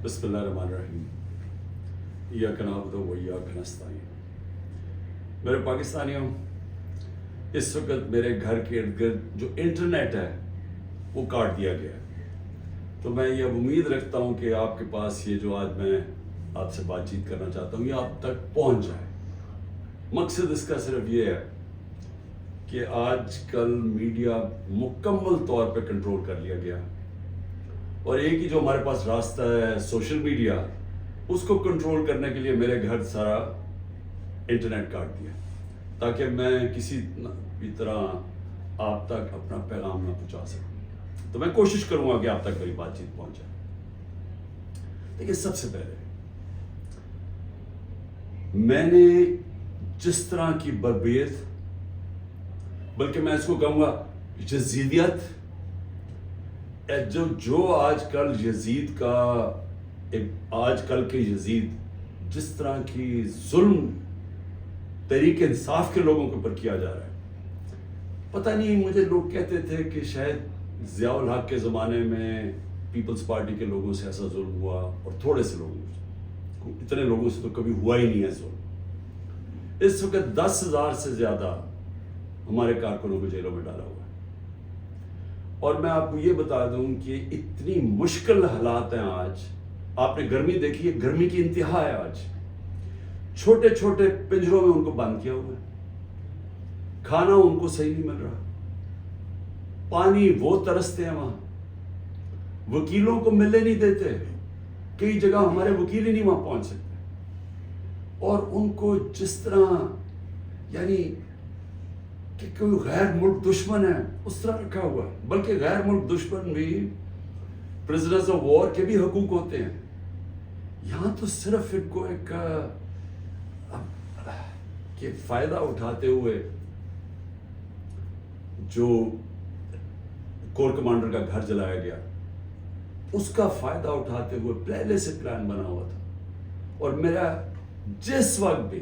بسم اللہ الرحمن الرحیم ایاک نعبد و ایاک نستعین۔ میرے پاکستانیوں، اس وقت میرے گھر کے ارد گرد جو انٹرنیٹ ہے وہ کاٹ دیا گیا ہے، تو میں یہ امید رکھتا ہوں کہ آپ کے پاس یہ جو آج میں آپ سے بات چیت کرنا چاہتا ہوں یہ آپ تک پہنچ جائے۔ مقصد اس کا صرف یہ ہے کہ آج کل میڈیا مکمل طور پہ کنٹرول کر لیا گیا، اور ایک ہی جو ہمارے پاس راستہ ہے سوشل میڈیا، اس کو کنٹرول کرنے کے لیے میرے گھر سارا انٹرنیٹ کاٹ دیا تاکہ میں کسی بھی طرح آپ تک اپنا پیغام نہ پہنچا سکوں۔ تو میں کوشش کروں گا کہ آپ تک میری بات چیت پہنچ جائے۔ دیکھیے، سب سے پہلے میں نے جس طرح کی بربریت، بلکہ میں اس کو کہوں گا یزیدیت، جو آج کل یزید کا آج کل کے یزید جس طرح کی ظلم تحریک انصاف کے لوگوں کے اوپر کیا جا رہا ہے، پتہ نہیں، مجھے لوگ کہتے تھے کہ شاید ضیاء الحق کے زمانے میں پیپلز پارٹی کے لوگوں سے ایسا ظلم ہوا، اور تھوڑے سے لوگوں سے، اتنے لوگوں سے تو کبھی ہوا ہی نہیں ہے ظلم۔ اس وقت 10,000 سے زیادہ ہمارے کارکنوں کو جیلوں میں ڈالا ہوا ہے، اور میں آپ کو یہ بتا دوں کہ اتنی مشکل حالات ہیں آج۔ آپ نے گرمی دیکھی ہے، گرمی کی انتہا ہے آج۔ چھوٹے چھوٹے پنجروں میں ان کو بند کیا ہوا ہے، کھانا ان کو صحیح نہیں مل رہا، پانی وہ ترستے ہیں وہاں، وکیلوں کو ملنے نہیں دیتے، کئی جگہ ہمارے وکیل ہی نہیں وہاں پہنچ سکتے، اور ان کو جس طرح یعنی کہ کوئی غیر ملک دشمن ہے اس طرح رکھا ہوا ہے۔ بلکہ غیر ملک دشمن بھی پرزنرز آف وار کے بھی حقوق ہوتے ہیں، یہاں تو صرف ان کو ایک کہ فائدہ اٹھاتے ہوئے جو کور کمانڈر کا گھر جلایا گیا، اس کا فائدہ اٹھاتے ہوئے پہلے سے پلان بنا ہوا تھا، اور میرا جس وقت بھی،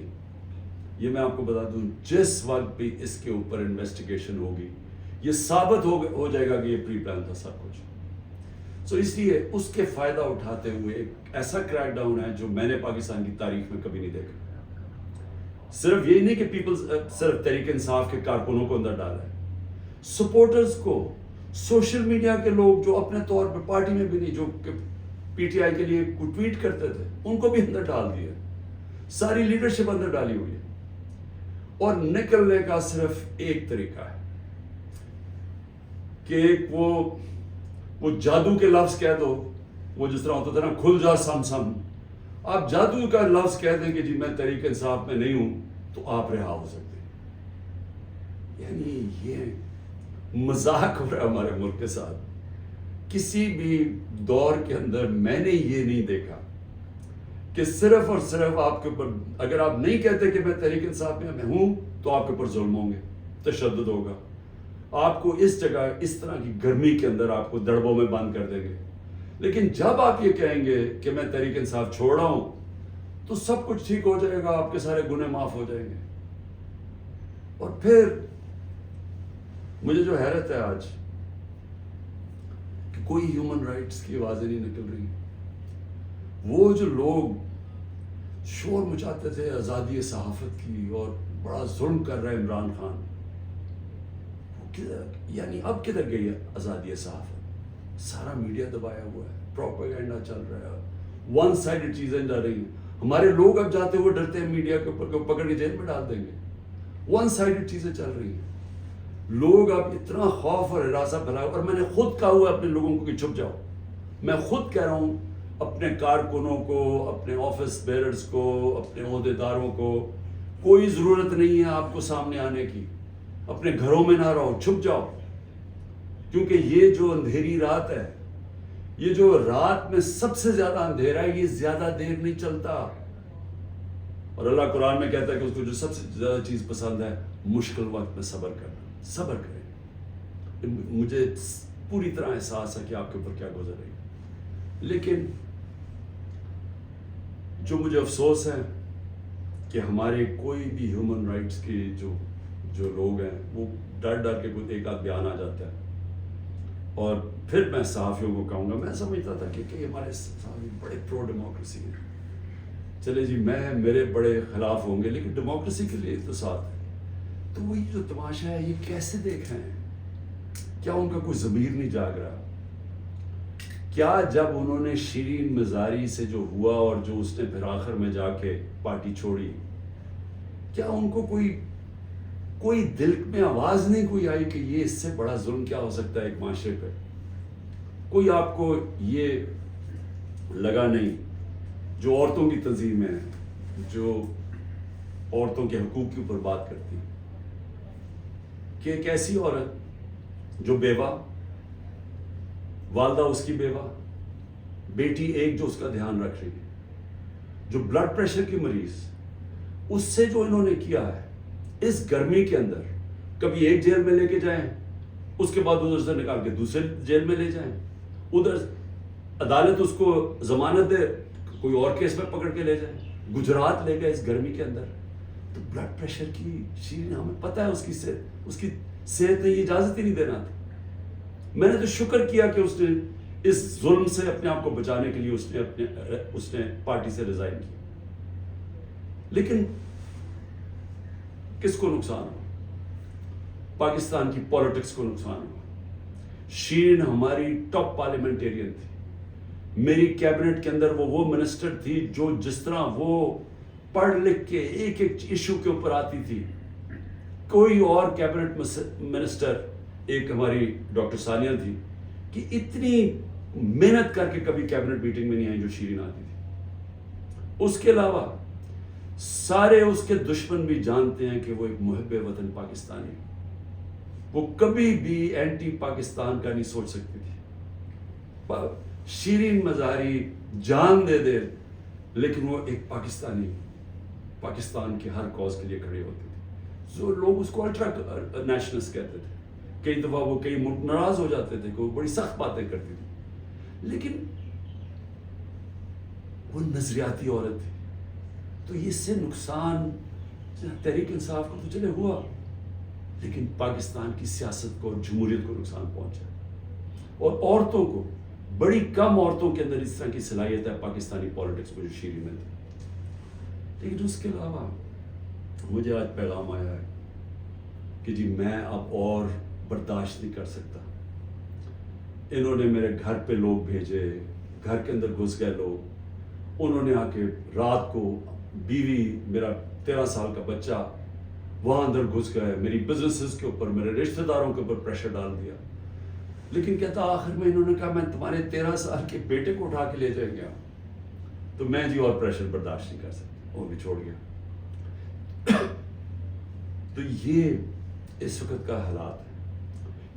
یہ میں آپ کو بتا دوں، جس وقت بھی اس کے اوپر انویسٹیگیشن ہوگی یہ ثابت ہو جائے گا کہ یہ پری پلان تھا سب کچھ۔ سو اس لیے اس کے فائدہ اٹھاتے ہوئے ایک ایسا کریک ڈاؤن ہے جو میں نے پاکستان کی تاریخ میں کبھی نہیں دیکھا۔ صرف یہی نہیں کہ صرف تحریک انصاف کے کارکنوں کو اندر ڈالا ہے، سپورٹرز کو، سوشل میڈیا کے لوگ جو اپنے طور پر پارٹی میں بھی نہیں، جو پی ٹی آئی کے لیے ٹویٹ کرتے تھے، ان کو بھی اندر ڈال دیا، ساری لیڈرشپ اندر ڈالی ہوئی ہے، اور نکلنے کا صرف ایک طریقہ ہے کہ ایک وہ جادو کے لفظ کہہ دو، وہ جس طرح ہوتا تھا نا، کھل جا سم سم، آپ جادو کا لفظ کہہ دیں کہ جی میں تحریک انصاف میں نہیں ہوں، تو آپ رہا ہو سکتے ہیں۔ یعنی یہ مذاق ہو رہا ہے ہمارے ملک کے ساتھ۔ کسی بھی دور کے اندر میں نے یہ نہیں دیکھا کہ صرف اور صرف آپ کے اوپر، اگر آپ نہیں کہتے کہ میں تحریک انصاف میں ہوں، تو آپ کے اوپر ظلم ہوں گے، تشدد ہوگا، آپ کو اس جگہ اس طرح کی گرمی کے اندر آپ کو دڑبوں میں بند کر دیں گے۔ لیکن جب آپ یہ کہیں گے کہ میں تحریک انصاف چھوڑ رہا ہوں، تو سب کچھ ٹھیک ہو جائے گا، آپ کے سارے گناہ معاف ہو جائیں گے۔ اور پھر مجھے جو حیرت ہے آج کہ کوئی ہیومن رائٹس کی آوازیں نہیں نکل رہی۔ وہ جو لوگ شور مچاتے تھے آزادی صحافت کی اور بڑا ظلم کر رہا ہے عمران خان، یعنی اب کدھر گئی ہے آزادی صحافت؟ سارا میڈیا دبایا ہوا ہے، پروپیگنڈا چل رہا ہے، ون سائیڈڈ چیزیں جا رہی ہیں۔ ہمارے لوگ اب جاتے ہوئے ڈرتے ہیں میڈیا کے اوپر، پکڑ کے جیل میں ڈال دیں گے۔ ون سائیڈڈ چیزیں چل رہی ہیں، لوگ اب اتنا خوف اور ہراساں پھیلایا، اور میں نے خود کہا ہوا اپنے لوگوں کو کہ چھپ جاؤ۔ میں خود کہہ رہا ہوں اپنے کارکنوں کو، اپنے آفس بیررز کو، اپنے عہدیداروں کو، کوئی ضرورت نہیں ہے آپ کو سامنے آنے کی، اپنے گھروں میں نہ رہو، چھپ جاؤ، کیونکہ یہ جو اندھیری رات ہے، یہ جو رات میں سب سے زیادہ اندھیرا ہے، یہ زیادہ دیر نہیں چلتا۔ اور اللہ قرآن میں کہتا ہے کہ اس کو جو سب سے زیادہ چیز پسند ہے، مشکل وقت میں صبر کرنا، صبر کریں۔ مجھے پوری طرح احساس ہے کہ آپ کے اوپر کیا گزر رہی ہے، لیکن جو مجھے افسوس ہے کہ ہمارے کوئی بھی ہیومن رائٹس کے جو لوگ ہیں، وہ ڈر ڈر کے کوئی ایک آدھ بیان آ جاتا ہے اور پھر میں صحافیوں کو کہوں گا، میں سمجھتا تھا کہ ہمارے صحافی بڑے پرو ڈیموکریسی ہیں، چلے جی میرے بڑے خلاف ہوں گے لیکن ڈیموکریسی کے لیے تو ساتھ ہے. تو وہی جو تماشا ہے یہ کیسے دیکھ رہے ہیں؟ کیا ان کا کوئی ضمیر نہیں جاگ رہا؟ کیا جب انہوں نے شیرین مزاری سے جو ہوا اور جو اس نے پھر آخر میں جا کے پارٹی چھوڑی، کیا ان کو کوئی دل میں آواز نہیں کوئی آئی کہ یہ اس سے بڑا ظلم کیا ہو سکتا ہے ایک معاشرے پہ؟ کوئی آپ کو یہ لگا نہیں؟ جو عورتوں کی تنظیمیں ہیں، جو عورتوں کے حقوق کے اوپر بات کرتی ہیں، کہ ایک ایسی عورت جو بیوہ، والدہ اس کی بیوہ، بیٹی ایک جو اس کا دھیان رکھ رہی ہے، جو بلڈ پریشر کی مریض، اس سے جو انہوں نے کیا ہے اس گرمی کے اندر، کبھی ایک جیل میں لے کے جائیں، اس کے بعد ادھر سے نکال کے دوسرے جیل میں لے جائیں، ادھر عدالت اس کو ضمانت دے، کوئی اور کیس میں پکڑ کے لے جائیں، گجرات لے گئے اس گرمی کے اندر. تو بلڈ پریشر کی شیرین، ہمیں پتہ ہے اس کی صحت نے یہ اجازت ہی نہیں دینا تھا. میں نے تو شکر کیا کہ اس نے اس ظلم سے اپنے آپ کو بچانے کے لیے اس نے پارٹی سے ریزائن کیا. لیکن کس کو نقصان ہوا؟ پاکستان کی پولیٹکس کو نقصان ہوا. شیرین ہماری ٹاپ پارلیمنٹیرین تھی، میری کیبنٹ کے اندر وہ منسٹر تھی جو جس طرح وہ پڑھ لکھ کے ایک ایشو کے اوپر آتی تھی، کوئی اور کیبنٹ منسٹر، ایک ہماری ڈاکٹر ثانیہ تھی کہ اتنی محنت کر کے کبھی کیبنٹ میٹنگ میں نہیں آئی جو شیرین آتی تھی. اس کے علاوہ سارے اس کے دشمن بھی جانتے ہیں کہ وہ ایک محب وطن پاکستانی، وہ کبھی بھی اینٹی پاکستان کا نہیں سوچ سکتی تھی. شیرین مزاری جان دے دے لیکن وہ ایک پاکستان کے ہر کاز کے لیے کھڑی ہوتی تھی. جو لوگ اس کو الٹرا نیشنلسٹ کہتے تھے، کئی دفعہ وہ کئی ناراض ہو جاتے تھے کہ وہ بڑی سخت باتیں کرتی تھی، لیکن وہ نظریاتی عورت تھی. تو اس سے نقصان تحریک انصاف کو تو چلے ہوا، لیکن پاکستان کی سیاست کو اور جمہوریت کو نقصان پہنچا. اور عورتوں کو، بڑی کم عورتوں کے اندر اس طرح کی صلاحیت ہے پاکستانی پولیٹکس میں جو شیرین میں تھی. لیکن اس کے علاوہ مجھے آج پیغام آیا ہے کہ جی میں اب اور برداشت نہیں کر سکتا. انہوں نے میرے گھر پہ لوگ بھیجے، گھر کے اندر گھس گئے لوگ، انہوں نے آ کے رات کو بیوی، میرا 13 سال کا بچہ وہاں اندر گھس گئے، میری بزنسز کے اوپر، میرے رشتہ داروں کے اوپر پریشر ڈال دیا. لیکن کہتا آخر میں انہوں نے کہا میں تمہارے 13 سال کے بیٹے کو اٹھا کے لے جائیں گا. تو میں جی اور پریشر برداشت نہیں کر سکتا، وہ بھی چھوڑ گیا. تو یہ اس وقت کا حالات ہے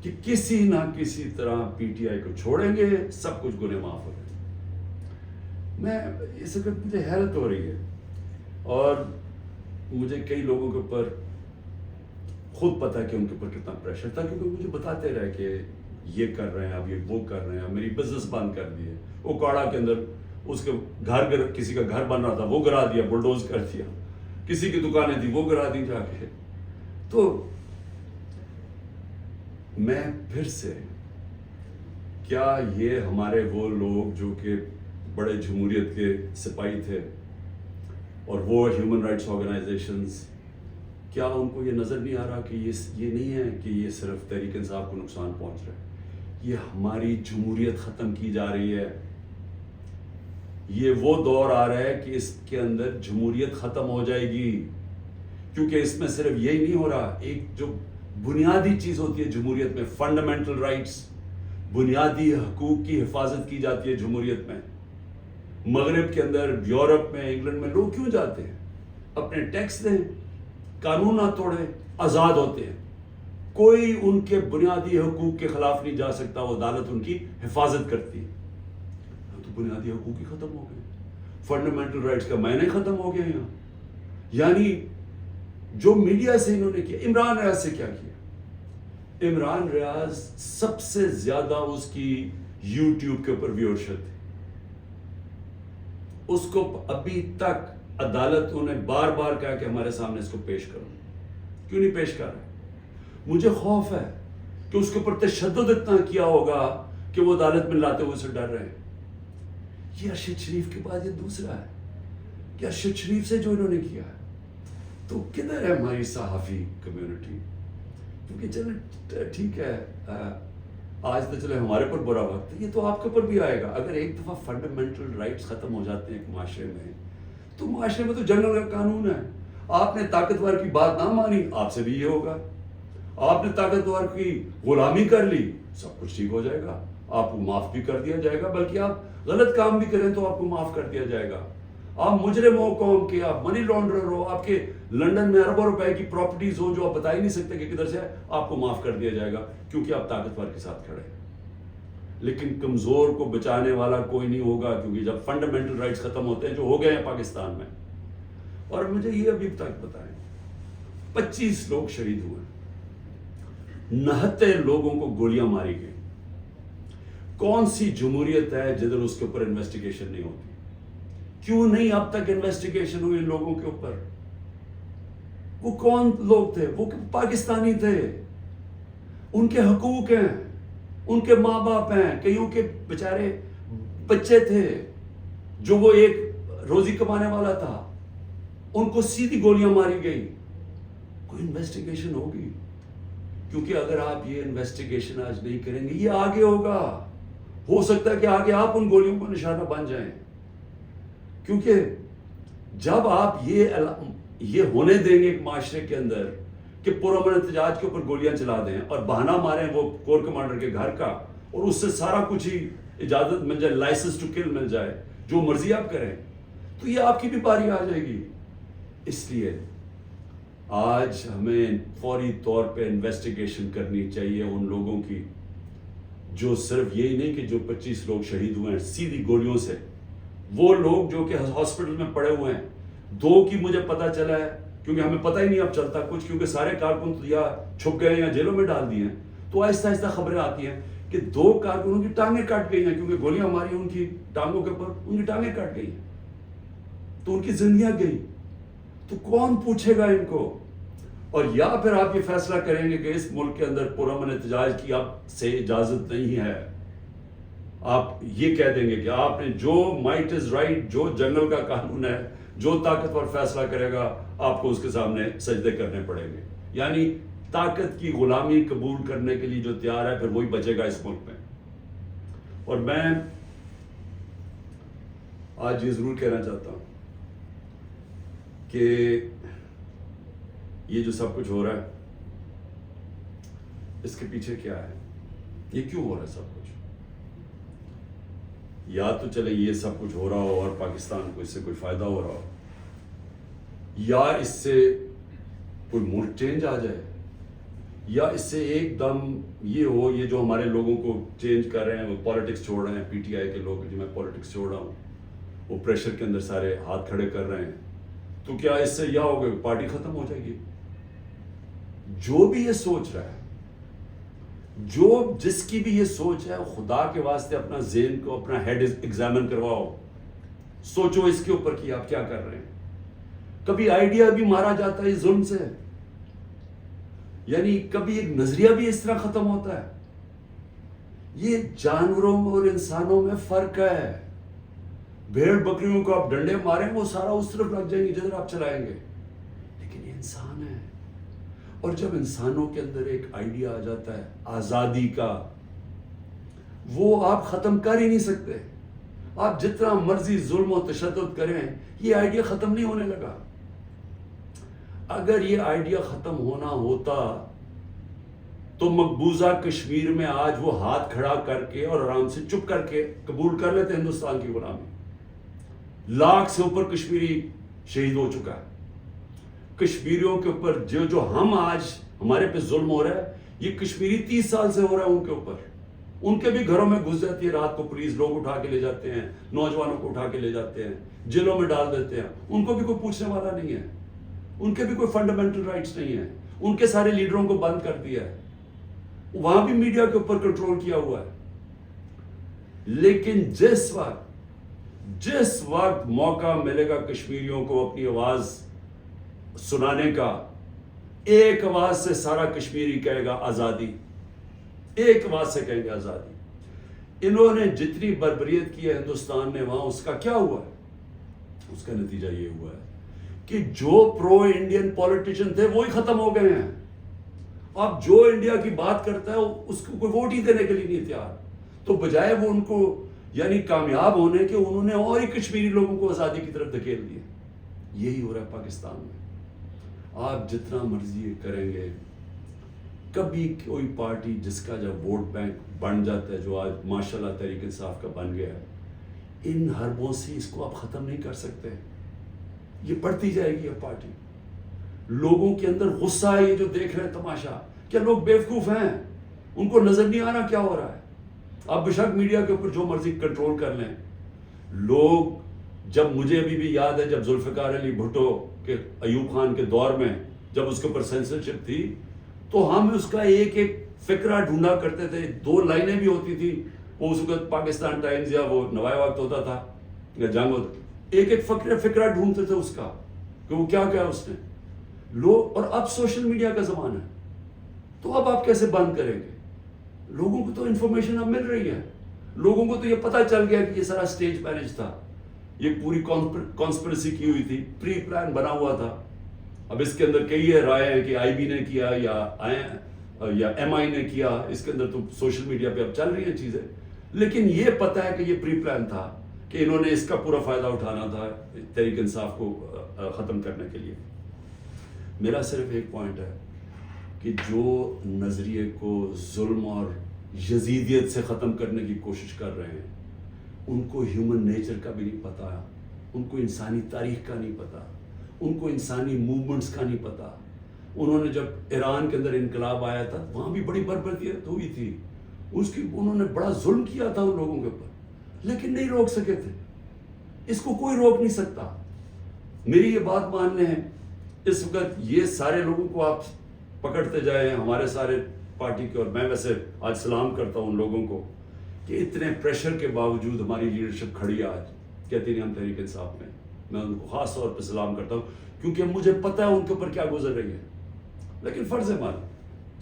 کہ کسی نہ کسی طرح پی ٹی آئی کو چھوڑیں گے، سب کچھ گناہ معاف ہو جائیں. میں اس وقت مجھے حیرت ہو رہی ہے، اور مجھے کئی لوگوں کے اوپر خود پتا کہ ان کے اوپر کتنا پریشر تھا، کیونکہ مجھے بتاتے رہے کہ یہ کر رہے ہیں، اب یہ وہ کر رہے ہیں، میری بزنس بند کر دیے. وہ کاڑا کے اندر اس کے کسی کا گھر بن رہا تھا وہ گرا دیا، بلڈوز کر دیا. کسی کی دکانیں تھی وہ گرا دی جا کے. تو میں پھر سے، کیا یہ ہمارے وہ لوگ جو کہ بڑے جمہوریت کے سپاہی تھے اور وہ ہیومن رائٹس آرگنائزیشنز، کیا ان کو یہ نظر نہیں آ رہا کہ یہ نہیں ہے کہ یہ صرف تحریک انصاف کو نقصان پہنچ رہا ہے، یہ ہماری جمہوریت ختم کی جا رہی ہے. یہ وہ دور آ رہا ہے کہ اس کے اندر جمہوریت ختم ہو جائے گی، کیونکہ اس میں صرف یہی نہیں ہو رہا. ایک جو بنیادی چیز ہوتی ہے جمہوریت میں، فنڈامنٹل رائٹس، بنیادی حقوق کی حفاظت کی جاتی ہے جمہوریت میں. مغرب کے اندر، یورپ میں، انگلینڈ میں لوگ کیوں جاتے ہیں؟ اپنے ٹیکس دیں، قانون نہ توڑیں، آزاد ہوتے ہیں. کوئی ان کے بنیادی حقوق کے خلاف نہیں جا سکتا، وہ عدالت ان کی حفاظت کرتی ہے. تو بنیادی حقوق ہی ختم ہو گئے، فنڈامنٹل رائٹس کا معنی ختم ہو گیا یہاں. یعنی جو میڈیا سے انہوں نے کیا، عمران ریاض سے کیا کیا؟ عمران ریاض سب سے زیادہ اس کی یوٹیوب کے اوپر ویورشپ تھی. اس کو ابھی تک عدالتوں نے بار بار کہا کہ ہمارے سامنے اس کو پیش کرو. کیوں نہیں پیش کر رہے؟ مجھے خوف ہے کہ اس کے اوپر تشدد اتنا کیا ہوگا کہ وہ عدالت میں لاتے ہوئے سے ڈر رہے ہیں. یہ ارشد شریف کے بعد یہ دوسرا ہے کہ ارشد شریف سے جو انہوں نے کیا ہے. تو کدھر ہے ہماری صحافی کمیونٹی؟ کیونکہ چلے ٹھیک ہے، آج تو چلے ہمارے پر برا وقت ہے، یہ تو آپ کے اوپر بھی آئے گا. اگر ایک دفعہ فنڈامنٹل رائٹس ختم ہو جاتے ہیں ایک معاشرے میں، تو معاشرے میں تو جنگل کا قانون ہے. آپ نے طاقتور کی بات نہ مانی، آپ سے بھی یہ ہوگا. آپ نے طاقتور کی غلامی کر لی، سب کچھ ٹھیک ہو جائے گا، آپ کو معاف بھی کر دیا جائے گا، بلکہ آپ غلط کام بھی کریں تو آپ کو معاف کر دیا جائے گا. آپ مجرم ہو قوم کے، آپ منی لانڈرر ہو، آپ کے لنڈن میں اربوں روپے کی پراپرٹیز ہو جو آپ بتا ہی نہیں سکتے کہ کدھر سے ہے، آپ کو معاف کر دیا جائے گا کیونکہ آپ طاقتور کے ساتھ کھڑے ہیں. لیکن کمزور کو بچانے والا کوئی نہیں ہوگا، کیونکہ جب فنڈامنٹل رائٹس ختم ہوتے ہیں جو ہو گئے ہیں پاکستان میں. اور مجھے یہ ابھی تک بتائیں، 25 لوگ شہید ہوئے، 69 لوگوں کو گولیاں ماری گئی. کون سی جمہوریت ہے جدھر اس کے اوپر انویسٹیگیشن نہیں ہوتی؟ کیوں نہیں اب تک انویسٹیگیشن ہوئی ان لوگوں کے اوپر؟ وہ کون لوگ تھے؟ وہ پاکستانی تھے، ان کے حقوق ہیں، ان کے ماں باپ ہیں، کئیوں کے بیچارے بچے تھے جو وہ ایک روزی کمانے والا تھا، ان کو سیدھی گولیاں ماری گئی. کوئی انویسٹیگیشن ہوگی؟ کیونکہ اگر آپ یہ انویسٹیگیشن آج نہیں کریں گے، یہ آگے ہوگا. ہو سکتا ہے کہ آگے آپ ان گولیوں کو نشانہ بن جائیں. کیونکہ جب آپ یہ ہونے دیں گے ایک معاشرے کے اندر کہ پرامن احتجاج کے اوپر گولیاں چلا دیں اور بہانہ ماریں وہ کور کمانڈر کے گھر کا، اور اس سے سارا کچھ ہی اجازت مل جائے، لائسنس ٹو کل مل جائے، جو مرضی آپ کریں، تو یہ آپ کی بھی باری آ جائے گی. اس لیے آج ہمیں فوری طور پہ انویسٹیگیشن کرنی چاہیے ان لوگوں کی جو صرف یہی نہیں کہ جو 25 لوگ شہید ہوئے ہیں سیدھی گولیوں سے، وہ لوگ جو کہ ہاسپٹل میں پڑے ہوئے ہیں. 2 کی مجھے پتا چلا ہے، کیونکہ ہمیں پتہ ہی نہیں اب چلتا کچھ، کیونکہ سارے کارکن یا چھپ گئے ہیں یا جیلوں میں ڈال دیے ہیں. تو آہستہ آہستہ خبریں آتی ہیں کہ 2 کارکنوں کی ٹانگیں کٹ گئی ہیں، کیونکہ گولیاں ماری ان کی ٹانگوں کے اوپر، ان کی ٹانگیں کٹ گئی ہیں، تو ان کی زندگیاں گئی. تو کون پوچھے گا ان کو؟ اور یا پھر آپ یہ فیصلہ کریں گے کہ اس ملک کے اندر پرامن احتجاج کی اب سے اجازت نہیں ہے. آپ یہ کہہ دیں گے کہ آپ نے جو مائٹ از رائٹ، جو جنگل کا قانون ہے، جو طاقتور فیصلہ کرے گا آپ کو اس کے سامنے سجدے کرنے پڑیں گے. یعنی طاقت کی غلامی قبول کرنے کے لیے جو تیار ہے پھر وہی بچے گا اس ملک میں. اور میں آج یہ ضرور کہنا چاہتا ہوں کہ یہ جو سب کچھ ہو رہا ہے اس کے پیچھے کیا ہے؟ یہ کیوں ہو رہا ہے سب کچھ؟ یا تو چلے یہ سب کچھ ہو رہا ہو اور پاکستان کو اس سے کوئی فائدہ ہو رہا ہو، یا اس سے کوئی ملک چینج آ جائے، یا اس سے ایک دم یہ ہو، یہ جو ہمارے لوگوں کو چینج کر رہے ہیں، وہ پالیٹکس چھوڑ رہے ہیں، پی ٹی آئی کے لوگ جو میں پالیٹکس چھوڑ رہا ہوں، وہ پریشر کے اندر سارے ہاتھ کھڑے کر رہے ہیں، تو کیا اس سے یہ ہوگا کہ پارٹی ختم ہو جائے گی؟ جو بھی یہ سوچ رہا ہے، جس کی بھی یہ سوچ ہے، خدا کے واسطے اپنا ذہن کو، اپنا ہیڈ ایگزامن کرواؤ، سوچو اس کے اوپر کہ آپ کیا کر رہے ہیں. کبھی آئیڈیا بھی مارا جاتا ہے ظلم سے، یعنی کبھی ایک نظریہ بھی اس طرح ختم ہوتا ہے. یہ جانوروں اور انسانوں میں فرق ہے. بھیڑ بکریوں کو آپ ڈنڈے ماریں وہ سارا اس طرف لگ جائیں گے جدھر آپ چلائیں گے، لیکن یہ انسان ہے. اور جب انسانوں کے اندر ایک آئیڈیا آ جاتا ہے آزادی کا، وہ آپ ختم کر ہی نہیں سکتے. آپ جتنا مرضی ظلم و تشدد کریں، یہ آئیڈیا ختم نہیں ہونے لگا. اگر یہ آئیڈیا ختم ہونا ہوتا تو مقبوضہ کشمیر میں آج وہ ہاتھ کھڑا کر کے اور آرام سے چپ کر کے قبول کر لیتے ہندوستان کی غلامی. 1 لاکھ سے اوپر کشمیری شہید ہو چکا ہے. کشمیریوں کے اوپر جو ہم آج ہمارے پہ ظلم ہو رہا ہے، یہ کشمیری 30 سال سے ہو رہا ہے ان کے اوپر. ان کے بھی گھروں میں گھس جاتی ہے رات کو پولیس، لوگ اٹھا کے لے جاتے ہیں، نوجوانوں کو اٹھا کے لے جاتے ہیں، جیلوں میں ڈال دیتے ہیں. ان کو بھی کوئی پوچھنے والا نہیں ہے، ان کے بھی کوئی فنڈامنٹل رائٹس نہیں ہیں. ان کے سارے لیڈروں کو بند کر دیا ہے، وہاں بھی میڈیا کے اوپر کنٹرول کیا ہوا ہے. لیکن جس وقت موقع ملے گا کشمیریوں کو اپنی آواز سنانے کا، ایک آواز سے سارا کشمیری کہے گا آزادی. ایک بات سے کہیں گے آزادی. انہوں نے جتنی بربریت کی ہے ہندوستان نے وہاں، اس کا کیا ہوا ہے؟ اس کا نتیجہ یہ ہوا ہے کہ جو پرو انڈین پولیٹیشین تھے وہی ختم ہو گئے ہیں. اب جو انڈیا کی بات کرتا ہے اس کو کوئی ووٹ ہی دینے کے لیے نہیں تیار. تو بجائے وہ ان کو یعنی کامیاب ہونے کے، انہوں نے اور ہی کشمیری لوگوں کو آزادی کی طرف دھکیل دیا. یہی ہو رہا ہے پاکستان میں. آپ جتنا مرضی کریں گے، کبھی کوئی پارٹی جس کا جب ووٹ بینک بن جاتا ہے، جو آج ماشاءاللہ تحریک انصاف کا بن گیا ہے، ان حربوں سے اس کو آپ ختم نہیں کر سکتے. یہ بڑھتی جائے گی یہ پارٹی. لوگوں کے اندر غصہ ہے، یہ جو دیکھ رہے ہیں تماشا. کیا لوگ بیوقوف ہیں؟ ان کو نظر نہیں آ رہا کیا ہو رہا ہے؟ آپ بشک میڈیا کے اوپر جو مرضی کنٹرول کر لیں. لوگ جب مجھے ابھی بھی یاد ہے جب ذوالفقار علی بھٹو کے ایوب خان کے دور میں جب اس کے اوپر سینسرشپ تھی، تو ہم اس کا ایک ایک فقرہ ڈھونڈا کرتے تھے. 2 لائنیں بھی ہوتی تھی. وہ اس وقت پاکستان ٹائمز یا وہ نوائے وقت ہوتا تھا یا جنگ ہوتا، ایک ایک فقرہ ڈھونڈتے تھے اس کا کہ وہ کیا کیا اس نے. لوگ اور اب سوشل میڈیا کا زمانہ ہے، تو اب آپ کیسے بند کریں گے؟ لوگوں کو تو انفارمیشن اب مل رہی ہے. لوگوں کو تو یہ پتہ چل گیا کہ یہ سارا سٹیج مینج تھا، یہ پوری کانسپریسی کی ہوئی تھی، پری پلان بنا ہوا تھا. اب اس کے اندر کئی رائے ہیں کہ آئی بی نے کیا یا ایم آئی نے کیا. اس کے اندر تو سوشل میڈیا پہ اب چل رہی ہیں چیزیں. لیکن یہ پتہ ہے کہ یہ پری پلان تھا کہ انہوں نے اس کا پورا فائدہ اٹھانا تھا تحریک انصاف کو ختم کرنے کے لیے. میرا صرف ایک پوائنٹ ہے کہ جو نظریے کو ظلم اور یزیدیت سے ختم کرنے کی کوشش کر رہے ہیں، ان کو ہیومن نیچر کا بھی نہیں پتا، ان کو انسانی تاریخ کا نہیں پتا، ان کو انسانی موومنٹس کا نہیں پتا. انہوں نے جب ایران کے اندر انقلاب آیا تھا وہاں بھی بڑی بربریت ہوئی تھی، انہوں نے بڑا ظلم کیا تھا ان لوگوں کے اوپر، لیکن نہیں روک سکے تھے. اس کو کوئی روک نہیں سکتا. میری یہ بات مان لیں، اس وقت یہ سارے لوگوں کو آپ پکڑتے جائیں، ہمارے سارے پارٹی کے، اور میں ویسے آج سلام کرتا ہوں ان لوگوں کو کہ اتنے پریشر کے باوجود ہماری لیڈرشپ کھڑی ہے. آج کہتی نہیں ہم تحریک انصاف میں ان کو خاص طور پہ سلام کرتا ہوں، کیونکہ مجھے پتہ ہے ان کے اوپر کیا گزر رہی ہے. لیکن فرض مان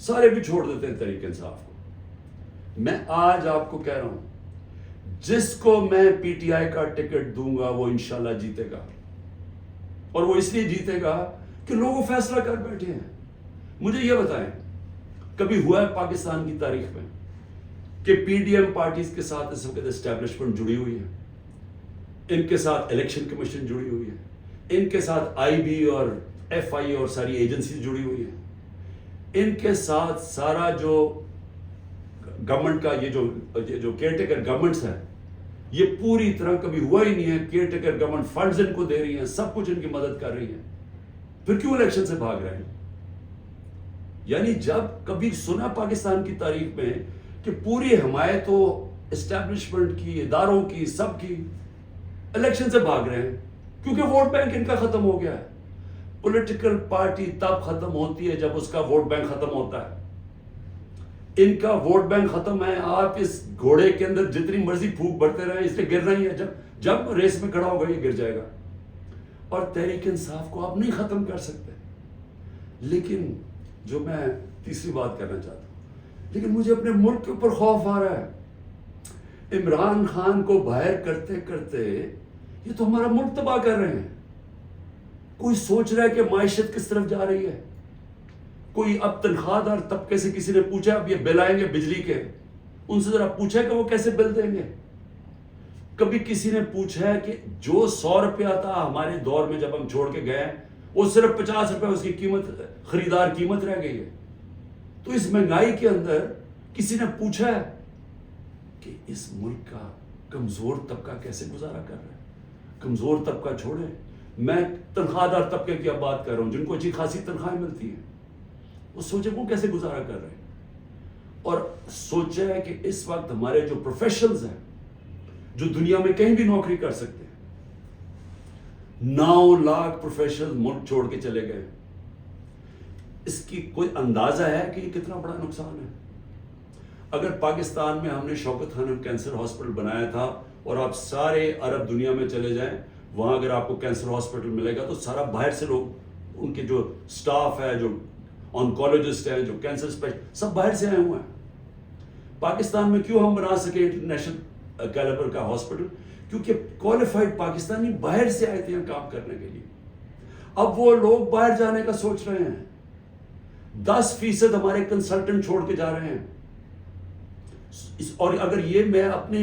سارے بھی چھوڑ دیتے ہیں تحریک انصاف کو. میں آج آپ کو کہہ رہا ہوں، جس کو میں پی ٹی آئی کا ٹکٹ دوں گا وہ انشاءاللہ جیتے گا. اور وہ اس لیے جیتے گا کہ لوگ فیصلہ کر بیٹھے ہیں. مجھے یہ بتائیں، کبھی ہوا ہے پاکستان کی تاریخ میں کہ پی ڈی ایم پارٹیز کے ساتھ اس وقت اسٹیبلشمنٹ جڑی ہوئی ہے، ان کے ساتھ الیکشن کمیشن جڑی ہوئی ہے، ان کے ساتھ آئی بی اور ایف آئی اور ساری ایجنسیز جڑی ہوئی ہیں، ان کے ساتھ سارا جو گورنمنٹ کا یہ جو کیئر ٹیکر گورنمنٹس ہے، یہ پوری طرح کبھی ہوا ہی نہیں ہے. Care taker government funds in کو دے رہی ہیں، سب کچھ ان کی مدد کر رہی ہیں. پھر کیوں الیکشن سے بھاگ رہے ہیں؟ یعنی جب کبھی سنا پاکستان کی تاریخ میں کہ پوری حمایت ہو اسٹیبلشمنٹ کی، اداروں کی، سب کی، الیکشن سے بھاگ رہے ہیں کیونکہ ووٹ بینک ان کا ختم ہو گیا ہے. پولیٹیکل پارٹی تب ختم ہوتی ہے جب اس کا ووٹ بینک ختم ہوتا ہے. ان کا ووٹ بینک ختم ہے. آپ اس گھوڑے کے اندر جتنی مرضی پھونک بڑھتے رہیں، اس نے گرنا ہی ہے. جب ریس میں کھڑا ہوگا یہ گر جائے گا. اور تحریک انصاف کو آپ نہیں ختم کر سکتے. لیکن جو میں تیسری بات کرنا چاہتا ہوں، لیکن مجھے اپنے ملک کے اوپر خوف آ رہا ہے. عمران خان کو باہر کرتے کرتے یہ تو ہمارا ملک تباہ کر رہے ہیں. کوئی سوچ رہا ہے کہ معیشت کس طرف جا رہی ہے. کوئی اب تنخواہ دار طبقے سے کسی نے پوچھا اب یہ بل آئیں گے بجلی کے، ان سے ذرا پوچھا کہ وہ کیسے بل دیں گے. کبھی کسی نے پوچھا ہے کہ جو 100 روپیہ تھا ہمارے دور میں جب ہم چھوڑ کے گئے، وہ صرف 50 روپے اس کی قیمت، خریدار قیمت رہ گئی ہے. تو اس مہنگائی کے اندر کسی نے پوچھا ہے کہ اس ملک کا کمزور طبقہ کیسے گزارا کر رہا ہے. کمزور طبقہ چھوڑے، میں تنخواہ دار طبقے کی اب بات کر رہا ہوں جن کو اچھی خاصی تنخواہیں ملتی ہیں. وہ سوچے وہ کیسے گزارا کر رہے ہیں. اور سوچا ہے کہ اس وقت ہمارے جو پروفیشنلز ہیں جو دنیا میں کہیں بھی نوکری کر سکتے ہیں، 9 لاکھ پروفیشنل ملک چھوڑ کے چلے گئے. اس کی کوئی اندازہ ہے کہ یہ کتنا بڑا نقصان ہے. اگر پاکستان میں ہم نے شوکت خانم کینسر ہاسپٹل بنایا تھا، اور آپ سارے عرب دنیا میں چلے جائیں، وہاں اگر آپ کو کینسر ہاسپٹل ملے گا تو سارا باہر سے لوگ، ان کے جو سٹاف ہے، جو آنکولوجسٹ ہیں، جو کینسر اسپیشلسٹ، سب باہر سے آئے ہوئے ہیں. پاکستان میں کیوں ہم بنا سکے انٹرنیشنل کیلیبر کا ہاسپٹل؟ کیونکہ کوالیفائڈ پاکستانی باہر سے آئے تھے یہاں کام کرنے کے لیے. اب وہ لوگ باہر جانے کا سوچ رہے ہیں. 10% ہمارے کنسلٹنٹ چھوڑ کے جا رہے ہیں. اور اگر یہ میں اپنی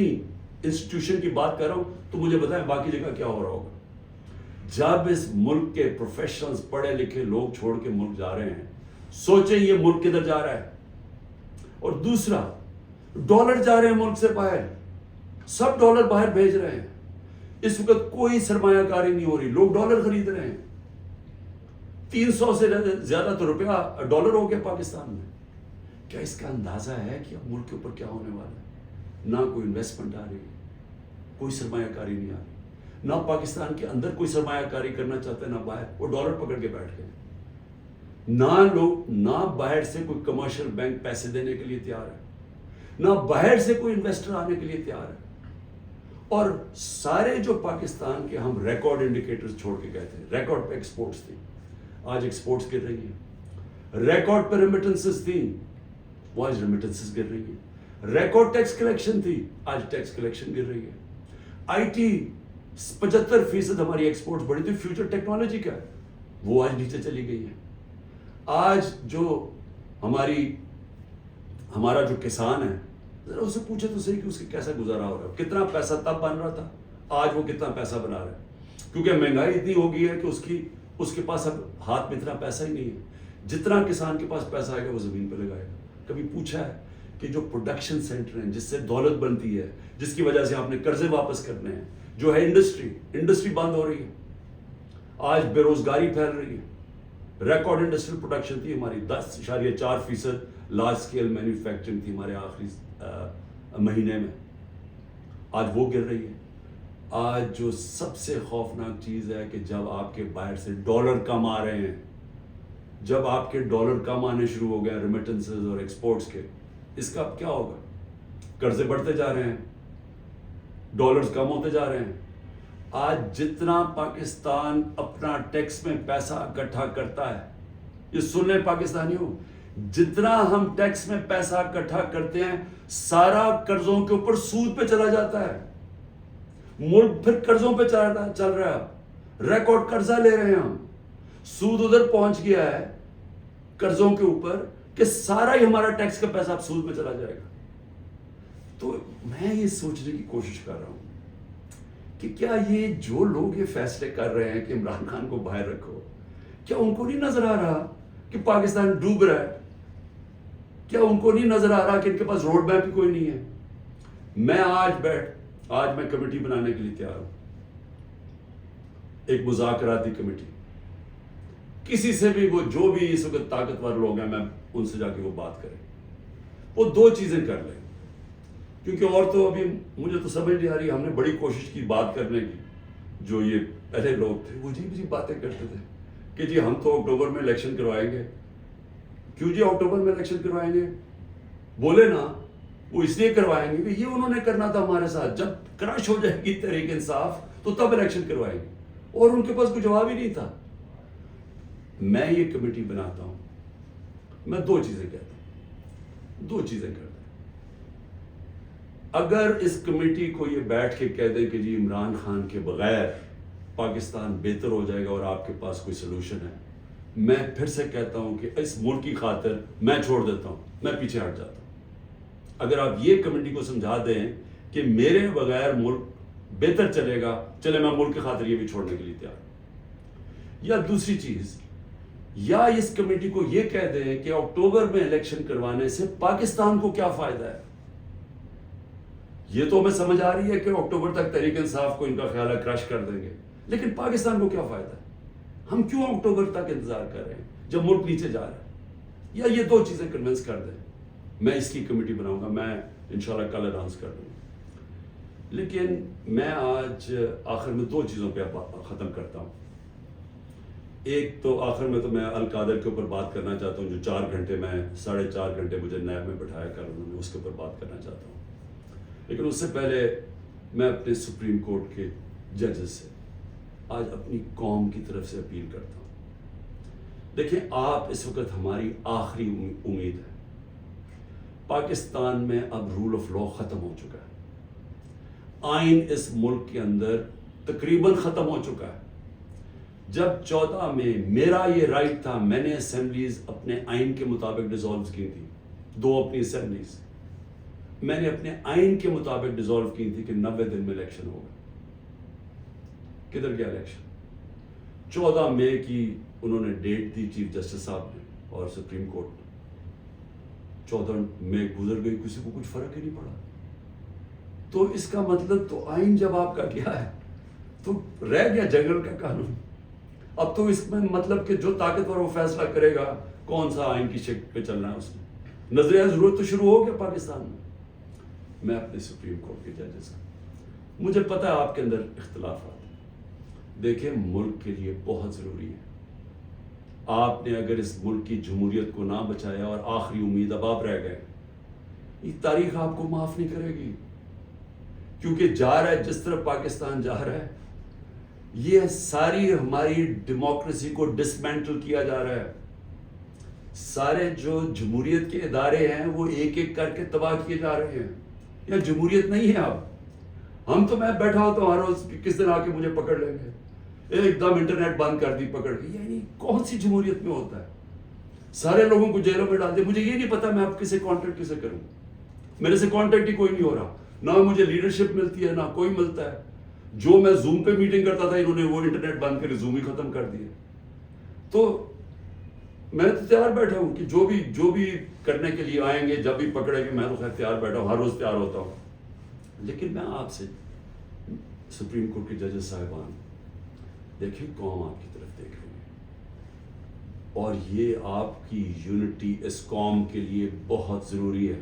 انسٹیٹیوشن کی بات کر رہا ہوں تو مجھے بتائیں باقی جگہ کیا ہو رہا ہوگا. جب اس ملک کے پروفیشنلز پڑھے لکھے لوگ چھوڑ کے ملک جا رہے ہیں, سوچیں یہ ملک کدھر جا رہا ہے. اور دوسرا, ڈالر جا رہے ہیں ملک سے باہر, سب ڈالر باہر بھیج رہے ہیں. اس وقت کوئی سرمایہ کاری نہیں ہو رہی, لوگ ڈالر خرید رہے ہیں. 300 سے زیادہ تو روپیہ ڈالر ہو گیا پاکستان میں. کیا اس کا اندازہ ہے کہ اب ملک کے اوپر کیا ہونے والا ہے؟ نہ کوئی انویسٹمنٹ آ رہی ہے, کوئی سرمایہ کاری نہیں آ رہی, نہ پاکستان کے اندر کوئی سرمایہ کاری کرنا چاہتا ہے نہ باہر. وہ ڈالر پکڑ کے بیٹھ گئے. نہ باہر سے کوئی کمرشل بینک پیسے دینے کے لیے تیار ہے, نہ باہر سے کوئی انویسٹر آنے کے لیے تیار ہے. اور سارے جو پاکستان کے ہم ریکارڈ انڈیکیٹرز چھوڑ کے گئے تھے, ریکارڈ پہ ایکسپورٹس تھی, آج ایکسپورٹس گر رہی ہیں. ریکارڈ پہ ریمیٹنسز تھیں, وہ آج ریمیٹنسز گر رہی ہیں. ریکارڈ ٹیکس کلیکشن تھی, آج ٹیکس کلیکشن گر رہی ہے. آئی ٹی 75% ہماری ایکسپورٹس بڑھی تھی. فیوچر ٹیکنالوجی کا ہے, وہ آج نیچے چلی گئی ہے. آج جو ہمارا جو کسان ہے, ذرا اسے پوچھے تو صحیح کہ اس کے کیسا گزارا ہو رہا ہے, کتنا پیسہ تب بن رہا تھا, آج وہ کتنا پیسہ بنا رہا ہے. کیونکہ مہنگائی اتنی ہو گئی ہے کہ اس کے پاس اب ہاتھ میں اتنا پیسہ ہی نہیں ہے. جتنا کسان کے پاس پیسہ آئے گا وہ زمین پہ لگائے گا. کبھی پوچھا ہے کہ جو پروڈکشن سینٹر ہیں جس سے دولت بنتی ہے, جس کی وجہ سے آپ نے قرضے واپس کرنے ہیں, جو ہے انڈسٹری بند ہو رہی ہے. آج بے روزگاری پھیل رہی ہے. ریکارڈ انڈسٹریل پروڈکشن تھی ہماری, 10.4% لارج اسکیل مینوفیکچرنگ تھی ہمارے آخری مہینے میں, آج وہ گر رہی ہے. آج جو سب سے خوفناک چیز ہے کہ جب آپ کے باہر سے ڈالر کم آ رہے ہیں, جب آپ کے ڈالر کم آنے شروع ہو گئے ریمیٹنسز اور ایکسپورٹس کے, اس کا اب کیا ہوگا؟ قرضے بڑھتے جا رہے ہیں, ڈالرز کم ہوتے جا رہے ہیں. آج جتنا پاکستان اپنا ٹیکس میں پیسہ اکٹھا کرتا ہے, یہ سن لیں پاکستانیوں, جتنا ہم ٹیکس میں پیسہ اکٹھا کرتے ہیں سارا قرضوں کے اوپر سود پہ چلا جاتا ہے. ملک پھر قرضوں پہ چل رہا ہے. ریکارڈ قرضہ لے رہے ہیں ہم, سود ادھر پہنچ گیا ہے قرضوں کے اوپر کہ سارا ہی ہمارا ٹیکس کا پیسہ اب سود میں چلا جائے گا. تو میں یہ سوچنے کی کوشش کر رہا ہوں کہ کیا یہ جو لوگ یہ فیصلے کر رہے ہیں کہ عمران خان کو باہر رکھو, کیا ان کو نہیں نظر آ رہا کہ پاکستان ڈوب رہا ہے؟ کیا ان کو نہیں نظر آ رہا کہ ان کے پاس روڈ میپ بھی کوئی نہیں ہے؟ میں آج میں کمیٹی بنانے کے لیے تیار ہوں, ایک مذاکراتی کمیٹی. کسی سے بھی, وہ جو بھی اس وقت طاقتور لوگ ہیں, میں ان سے جا کے وہ بات کریں, وہ 2 چیزیں کر لیں. کیونکہ اور تو ابھی مجھے تو سمجھ نہیں آ رہی. ہم نے بڑی کوشش کی بات کرنے کی, جو یہ پہلے لوگ تھے وہ عجیب باتیں کرتے تھے کہ جی ہم تو اکتوبر میں الیکشن کروائیں گے. کیوں جی اکتوبر میں الیکشن کروائیں گے؟ بولے نا, وہ اس لیے کروائیں گے کہ یہ انہوں نے کرنا تھا ہمارے ساتھ, جب کرش ہو جائے گی تحریک انصاف تو تب الیکشن کروائیں گے, اور ان کے پاس کوئی جواب ہی نہیں تھا. میں یہ کمیٹی بناتا ہوں, میں 2 چیزیں کہتا ہوں, 2 چیزیں کرتا ہوں. اگر اس کمیٹی کو یہ بیٹھ کے کہہ دیں کہ جی عمران خان کے بغیر پاکستان بہتر ہو جائے گا اور آپ کے پاس کوئی سلوشن ہے, میں پھر سے کہتا ہوں کہ اس ملک کی خاطر میں چھوڑ دیتا ہوں, میں پیچھے ہٹ جاتا ہوں. اگر آپ یہ کمیٹی کو سمجھا دیں کہ میرے بغیر ملک بہتر چلے گا, چلے میں ملک کی خاطر یہ بھی چھوڑنے کے لیے تیار ہوں. یا دوسری چیز, یا اس کمیٹی کو یہ کہہ دیں کہ اکتوبر میں الیکشن کروانے سے پاکستان کو کیا فائدہ ہے. یہ تو ہمیں سمجھ آ رہی ہے کہ اکتوبر تک تحریک انصاف کو ان کا خیال ہے کرش کر دیں گے, لیکن پاکستان کو کیا فائدہ ہے؟ ہم کیوں اکتوبر تک انتظار کر رہے ہیں جب ملک نیچے جا رہا ہے؟ یا یہ 2 چیزیں کنونس کر دیں, میں اس کی کمیٹی بناؤں گا, میں انشاءاللہ کل اناؤنس کر دوں گا. لیکن میں آج آخر میں 2 چیزوں پہ ختم کرتا ہوں. ایک تو آخر میں تو میں القادر کے اوپر بات کرنا چاہتا ہوں, جو 4 گھنٹے میں 4.5 گھنٹے مجھے نیب میں بٹھایا کر انہوں نے, اس کے اوپر بات کرنا چاہتا ہوں. لیکن اس سے پہلے میں اپنے سپریم کورٹ کے ججز سے آج اپنی قوم کی طرف سے اپیل کرتا ہوں. دیکھیں, آپ اس وقت ہماری آخری امید ہے. پاکستان میں اب رول آف لا ختم ہو چکا ہے، آئین اس ملک کے اندر تقریباً ختم ہو چکا ہے۔ جب 14 میں میرا یہ رائٹ تھا، میں نے اسمبلیز اپنے آئین کے مطابق ڈیزالو کی تھی، 2 اپنی اسمبلیز میں نے اپنے آئین کے مطابق ڈیزالو کی تھی کہ 90 دن میں الیکشن ہوگا۔ کدھر گیا الیکشن؟ 14 مئی کی انہوں نے ڈیٹ دی چیف جسٹس صاحب نے اور سپریم کورٹ نے، 14 مئی گزر گئی، کسی کو کچھ فرق ہی نہیں پڑا۔ تو اس کا مطلب تو آئین جب آپ کا کیا ہے تو رہ گیا جنگل کا قانون۔ اب تو اس میں مطلب کہ جو طاقتور وہ فیصلہ کرے گا کون سا آئین کی شکل پہ چلنا ہے، اس میں نظریہ ضرورت تو شروع ہو گیا پاکستان میں۔ میں اپنے سپریم کورٹ کے ججز کا، مجھے پتہ ہے آپ کے اندر اختلافات ہیں، دیکھیں ملک کے لیے بہت ضروری ہے، آپ نے اگر اس ملک کی جمہوریت کو نہ بچایا اور آخری امید اب آپ رہ گئے، یہ تاریخ آپ کو معاف نہیں کرے گی، کیونکہ جا رہا ہے جس طرح پاکستان جا رہا ہے، یہ ساری ہماری ڈیموکریسی کو ڈسمینٹل کیا جا رہا ہے، سارے جو جمہوریت کے ادارے ہیں وہ ایک ایک کر کے تباہ کیے جا رہے ہیں۔ یا جمہوریت نہیں ہے اب، ہم تو میں بیٹھا ہوتا ہوں ہر روز کس دن آ کے مجھے پکڑ لیں گے، ایک دم انٹرنیٹ بند کر دی پکڑ کے، یعنی کون سی جمہوریت میں ہوتا ہے؟ سارے لوگوں کو جیلوں میں ڈال دے، مجھے یہ نہیں پتا میں اب کسے کانٹیکٹ کسے کروں، میرے سے کانٹیکٹ ہی کوئی نہیں ہو رہا، نہ مجھے لیڈرشپ ملتی ہے نہ کوئی ملتا ہے۔ جو میں زوم پہ میٹنگ کرتا تھا انہوں نے وہ انٹرنیٹ بند کر زوم ہی ختم کر دیے۔ تو میں تو تیار بیٹھا ہوں کہ جو بھی کرنے کے لیے آئیں گے، جب بھی پکڑیں گے، میں تو خیر تیار بیٹھا ہوں، ہر روز تیار ہوتا ہوں۔ لیکن میں آپ سے سپریم کورٹ کے ججز صاحبان، دیکھیں قوم آپ کی طرف دیکھ رہی ہے اور یہ آپ کی یونٹی اس قوم کے لیے بہت ضروری ہے۔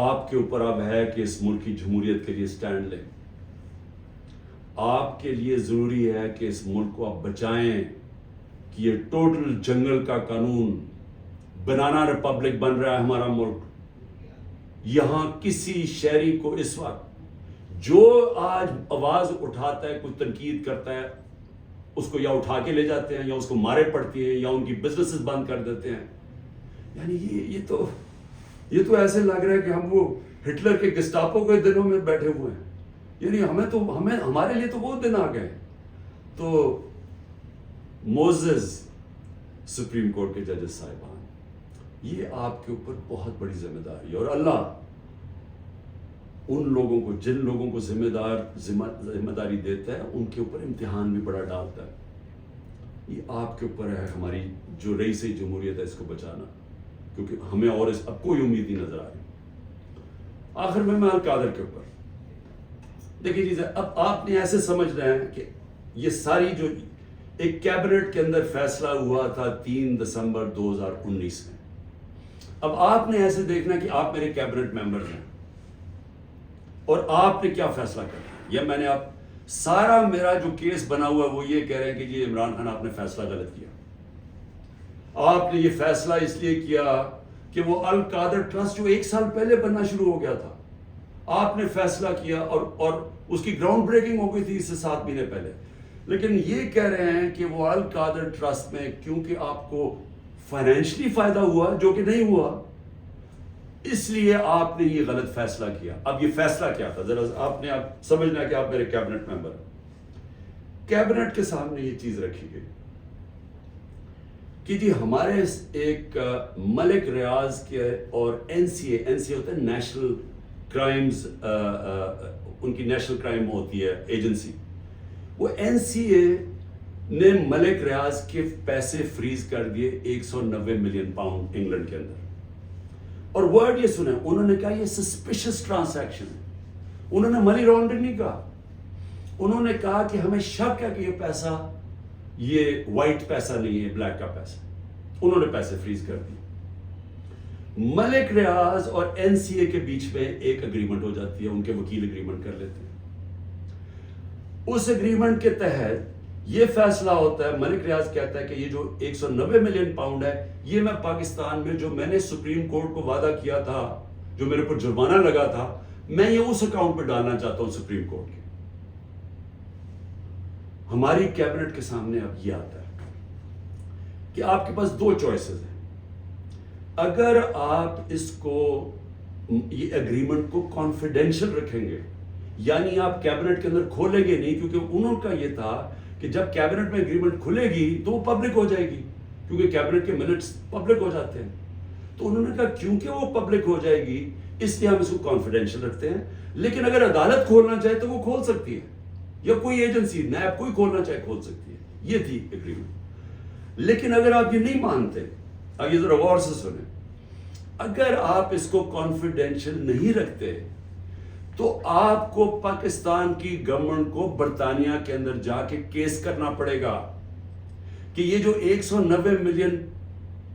آپ کے اوپر اب ہے کہ اس ملک کی جمہوریت کے لیے سٹینڈ لیں، آپ کے لیے ضروری ہے کہ اس ملک کو آپ بچائیں کہ یہ ٹوٹل جنگل کا قانون، بنانا ریپبلک بن رہا ہے ہمارا ملک، یہاں کسی شہری کو اس وقت جو آج آواز اٹھاتا ہے، کچھ تنقید کرتا ہے، اس کو یا اٹھا کے لے جاتے ہیں یا اس کو مارے پڑتی ہیں یا ان کی بزنسز بند کر دیتے ہیں۔ یعنی یہ تو ایسے لگ رہا ہے کہ ہم وہ ہٹلر کے گسٹاپو کے دنوں میں بیٹھے ہوئے ہیں، یعنی ہمارے لیے تو وہ دن آ گئے۔ تو معزز سپریم کورٹ کے ججز صاحبان، یہ آپ کے اوپر بہت بڑی ذمہ داری ہے، اور اللہ ان لوگوں کو، جن لوگوں کو ذمہ داری دیتا ہے، ان کے اوپر امتحان بھی بڑا ڈالتا ہے۔ یہ آپ کے اوپر ہے، ہماری جو رئیس جمہوریت ہے اس کو بچانا، کیونکہ ہمیں اور اس اب کوئی امید ہی نظر آ رہی۔ آخر میں القادر کے اوپر دیکھیے چیزیں، اب آپ نے ایسے سمجھ رہے ہیں کہ یہ ساری جو ایک کیبنٹ کے اندر فیصلہ ہوا تھا 3 دسمبر 2019 میں، اب آپ نے ایسے دیکھنا کہ آپ میرے کیبنٹ ممبر ہیں اور آپ نے کیا فیصلہ کرنا ہے، یا میں نے اب سارا میرا جو کیس بنا ہوا ہے وہ یہ کہہ رہے ہیں کہ یہ عمران خان آپ نے فیصلہ غلط کیا، آپ نے یہ فیصلہ اس لیے کیا کہ وہ القادر ٹرسٹ جو 1 سال پہلے بننا شروع ہو گیا تھا، آپ نے فیصلہ کیا اور اس کی گراؤنڈ بریکنگ ہو گئی تھی اس سے 7 مہینے پہلے، لیکن یہ کہہ رہے ہیں کہ وہ القادر ٹرسٹ میں کیونکہ آپ کو فائنینشلی فائدہ ہوا جو کہ نہیں ہوا، اس لیے آپ نے یہ غلط فیصلہ کیا۔ اب یہ فیصلہ کیا تھا ذرا آپ نے سمجھنا کہ آپ میرے کیبنٹ ممبر ہیں، کیبنٹ کے سامنے یہ چیز رکھی گئی کہ جی ہمارے ایک ملک ریاض کے اور این سی اے ہوتا ہے نیشنل کرائمز، ان کی نیشنل کرائم ہوتی ہے ایجنسی، وہ این سی اے نے ملک ریاض کے پیسے فریز کر دیے 190 ملین پاؤنڈ انگلینڈ کے اندر، اور ورڈ یہ سنا انہوں نے کہا یہ سسپیشس ٹرانزیکشن ہے، انہوں نے منی لانڈرنگ نہیں کہا، انہوں نے کہا کہ ہمیں شک ہے کہ یہ پیسہ یہ وائٹ پیسہ نہیں ہے، بلیک کا پیسہ، انہوں نے پیسے فریز کر دیے۔ ملک ریاض اور این سی اے کے بیچ میں ایک اگریمنٹ ہو جاتی ہے، ان کے وکیل اگریمنٹ کر لیتے ہیں، اس اگریمنٹ کے تحت یہ فیصلہ ہوتا ہے، ملک ریاض کہتا ہے کہ یہ جو 190 ملین پاؤنڈ ہے یہ میں پاکستان میں جو میں نے سپریم کورٹ کو وعدہ کیا تھا، جو میرے پر جرمانہ لگا تھا، میں یہ اس اکاؤنٹ پہ ڈالنا چاہتا ہوں سپریم کورٹ کے۔ ہماری کیبنٹ کے سامنے اب یہ آتا ہے کہ آپ کے پاس 2 چوائسز ہیں، اگر آپ اس کو یہ اگریمنٹ کو کانفیڈینشل رکھیں گے، یعنی آپ کیبنٹ کے اندر کھولیں گے نہیں، کیونکہ انہوں کا یہ تھا کہ جب کیبنٹ میں اگریمنٹ کھلے گی تو وہ پبلک ہو جائے گی، کیونکہ کیبنٹ کے منٹس پبلک ہو جاتے ہیں. تو انہوں نے کہا کیونکہ وہ پبلک ہو جائے گی اس لیے ہم اس کو کانفیڈینشل رکھتے ہیں، لیکن اگر عدالت کھولنا چاہے تو وہ کھول سکتی ہے، یا کوئی ایجنسی نیب کوئی کھولنا چاہے کھول سکتی ہے. یہ تھی اگریمنٹ. لیکن اگر آپ یہ نہیں مانتے، آگے ذرا غور سے سنیں، اگر آپ اس کو کانفیڈینشل نہیں رکھتے تو آپ کو پاکستان کی گورنمنٹ کو برطانیہ کے اندر جا کے کیس کرنا پڑے گا کہ یہ جو 190 ملین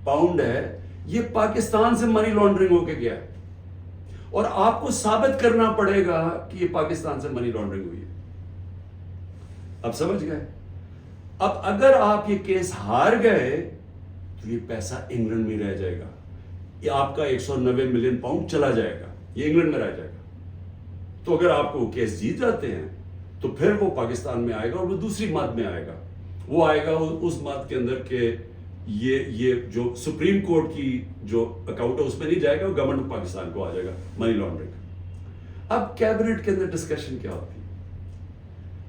پاؤنڈ ہے یہ پاکستان سے منی لانڈرنگ ہو کے گیا ہے، اور آپ کو ثابت کرنا پڑے گا کہ یہ پاکستان سے منی لانڈرنگ ہوئی ہے. اب سمجھ گئے؟ اب اگر آپ یہ کیس ہار گئے تو یہ پیسہ انگلینڈ میں رہ جائے گا، یہ آپ کا 190 ملین پاؤنڈ چلا جائے گا، یہ انگلینڈ میں رہ جائے گا. تو اگر آپ کو کیس جیت جاتے ہیں تو پھر وہ پاکستان میں آئے گا، اور وہ دوسری ماد میں آئے گا. وہ آئے گا اس ماد کے اندر کہ یہ جو سپریم کورٹ کی جو اکاؤنٹ ہے اس میں نہیں جائے گا، وہ گورنمنٹ آف پاکستان کو آ جائے گا منی لانڈرنگ. اب کیبنٹ کے اندر ڈسکشن کیا ہوتی ہے؟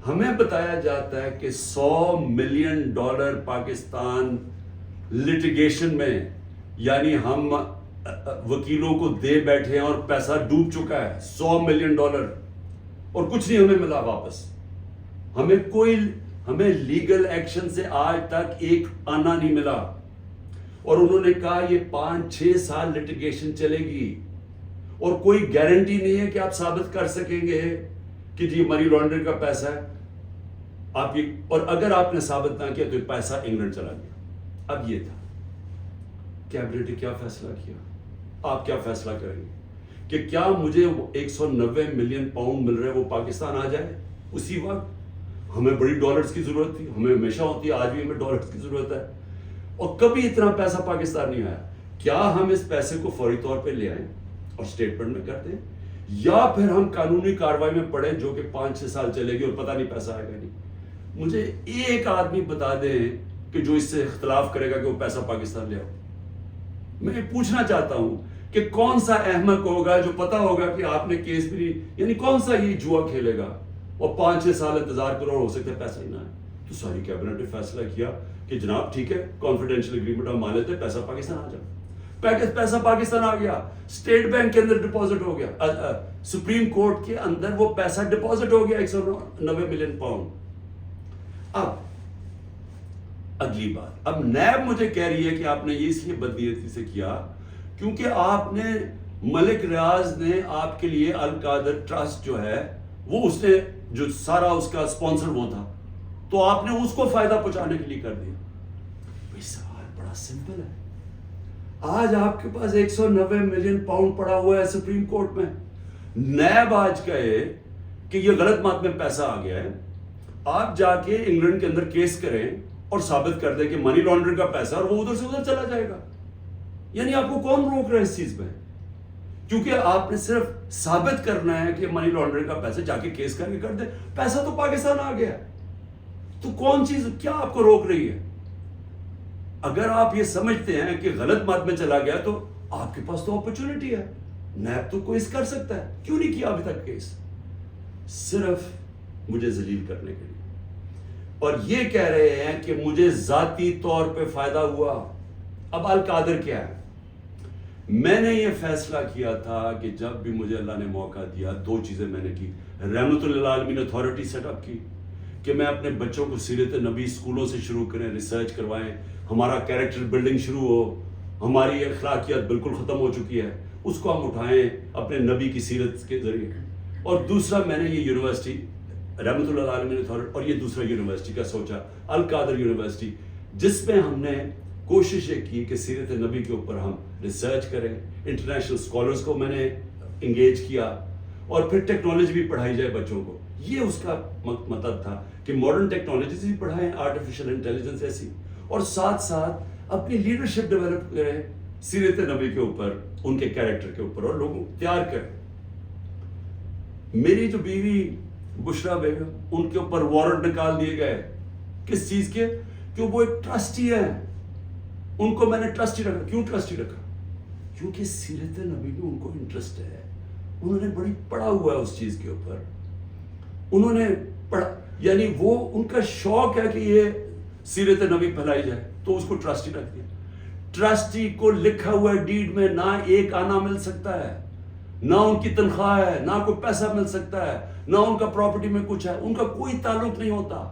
ہمیں بتایا جاتا ہے کہ $100 ملین پاکستان لٹیگیشن میں، یعنی ہم وکیلوں کو دے بیٹھے ہیں اور پیسہ ڈوب چکا ہے $100 ملین، اور کچھ نہیں ہمیں ملا واپس. ہمیں لیگل ایکشن سے آج تک ایک آنا نہیں ملا، اور انہوں نے کہا یہ 5-6 سال لٹیگیشن چلے گی، اور کوئی گارنٹی نہیں ہے کہ آپ ثابت کر سکیں گے کہ جی منی لانڈرنگ کا پیسہ ہے آپ یہ، اور اگر آپ نے ثابت نہ کیا تو یہ پیسہ انگلینڈ چلا گیا. اب یہ تھا کیبنٹ نے کیا فیصلہ کیا، آپ کیا فیصلہ کریں گے کہ کیا مجھے 190 ملین پاؤنڈ مل رہے ہیں وہ پاکستان آ جائے اسی وقت؟ ہمیں بڑی ڈالرز کی ضرورت تھی، ہمیں ہمیشہ ہوتی ہے، آج بھی ہمیں ڈالرز کی ضرورت ہے، اور کبھی اتنا پیسہ پاکستان نہیں آیا. کیا ہم اس پیسے کو فوری طور پہ لے آئیں اور اسٹیٹمنٹ میں کر دیں، یا پھر ہم قانونی کارروائی میں پڑیں جو کہ 5-6 سال چلے گی اور پتہ نہیں پیسہ آئے گا نہیں؟ مجھے ایک آدمی بتا دیں کہ جو اس سے اختلاف کرے گا کہ وہ پیسہ پاکستان لے آؤ. میں پوچھنا چاہتا ہوں کہ کون سا احمق ہوگا جو پتا ہوگا کہ آپ نے کیس بھی نہیں، یعنی کون سا یہ جوا کھیلے گا اور 5-6 سال انتظار کرو، ہو سکتا ہے پیسہ ہی نہ آئے. تو ساری کیبنٹ نے فیصلہ کیا کہ جناب ٹھیک ہے، کانفیڈینشیل اگریمنٹ ہم مان لیتے ہیں، پیسہ پاکستان آ جائے. پیسہ پاکستان آ گیا، اسٹیٹ بینک کے اندر ڈپازٹ ہو گیا، سپریم کورٹ کے اندر وہ پیسہ ڈپازٹ ہو گیا 190 ملین پاؤنڈ. اب اگلی بات، اب نیب مجھے کہہ رہی ہے کہ آپ نے یہ اس لیے بدنیتی سے کیا کیونکہ آپ نے ملک ریاض نے آپ کے لیے القادر ٹرسٹ جو ہے وہ اس نے جو سارا اس کا اسپانسر وہ تھا، تو آپ نے اس کو فائدہ پہنچانے کے لیے کر دیا. بھائی سوال بڑا سمپل ہے، آج آپ کے پاس 190 ملین پاؤنڈ پڑا ہوا ہے سپریم کورٹ میں، نیب آج کہے کہ یہ غلط مات میں پیسہ آ گیا ہے، آپ جا کے انگلینڈ کے اندر کیس کریں اور ثابت کر دیں کہ منی لانڈرنگ کا پیسہ اور وہ ادھر سے ادھر چلا جائے گا. یعنی آپ کو کون روک رہا ہے اس چیز میں؟ کیونکہ آپ نے صرف ثابت کرنا ہے کہ منی لانڈرنگ کا پیسہ، جا کے کیس کر کے کر دیں، پیسہ تو پاکستان آ گیا. تو کون چیز کیا آپ کو روک رہی ہے؟ اگر آپ یہ سمجھتے ہیں کہ غلط مات میں چلا گیا تو آپ کے پاس تو اپرچونٹی ہے، نیب تو کیس کر سکتا ہے، کیوں نہیں کیا ابھی تک کیس؟ صرف مجھے ذلیل کرنے کے لیے، اور یہ کہہ رہے ہیں کہ مجھے ذاتی طور پہ فائدہ ہوا. اب القادر کیا ہے؟ میں نے یہ فیصلہ کیا تھا کہ جب بھی مجھے اللہ نے موقع دیا، 2 چیزیں میں نے کی. رحمت للعالمین اتھارٹی سیٹ اپ کی کہ میں اپنے بچوں کو سیرت نبی اسکولوں سے شروع کریں، ریسرچ کروائیں، ہمارا کیریکٹر بلڈنگ شروع ہو. ہماری اخلاقیات بالکل ختم ہو چکی ہے، اس کو ہم اٹھائیں اپنے نبی کی سیرت کے ذریعے. اور دوسرا میں نے یہ یونیورسٹی رحمت اللہ عالمین اتھارٹی، اور یہ دوسرا یونیورسٹی کا سوچا، القادر یونیورسٹی، جس میں ہم نے کوشش یہ کی کہ سیرت نبی کے اوپر ہم ریسرچ کریں. انٹرنیشنل اسکالرس کو میں نے انگیج کیا، اور پھر ٹیکنالوجی بھی پڑھائی جائے بچوں کو. یہ اس کا مطلب تھا کہ ماڈرن ٹیکنالوجیز بھی پڑھائیں، آرٹیفیشل انٹیلیجنس ایسی، اور ساتھ ساتھ اپنی لیڈرشپ ڈیولپ کریں سیرت نبی کے اوپر، ان کے کیریکٹر کے اوپر، اور لوگوں تیار کریں. میری جو بیوی بشرا بیگم، ان کے اوپر وارنٹ نکال دیے گئے. کس چیز کے؟ کہ وہ ایک ٹرسٹی ہے، ان کو میں نے ٹرسٹی رکھا. کیوں ٹرسٹی رکھا؟ کیونکہ سیرت نبی میں ان کو انٹرسٹ ہے, انہوں نے بڑی پڑھا ہوا ہے اس چیز کے اوپر, انہوں نے پڑھا, یعنی وہ ان کا شوق ہے کہ یہ سیرت نبی پھیلائی جائے, تو اس کو ٹرسٹی رکھ دیا. ٹرسٹی کو لکھا ہوا ڈیڈ میں نہ ایک آنا مل سکتا ہے, نہ ان کی تنخواہ ہے, نہ کوئی پیسہ مل سکتا ہے, نہ ان کا پراپرٹی میں کچھ ہے, ان کا کوئی تعلق نہیں ہوتا.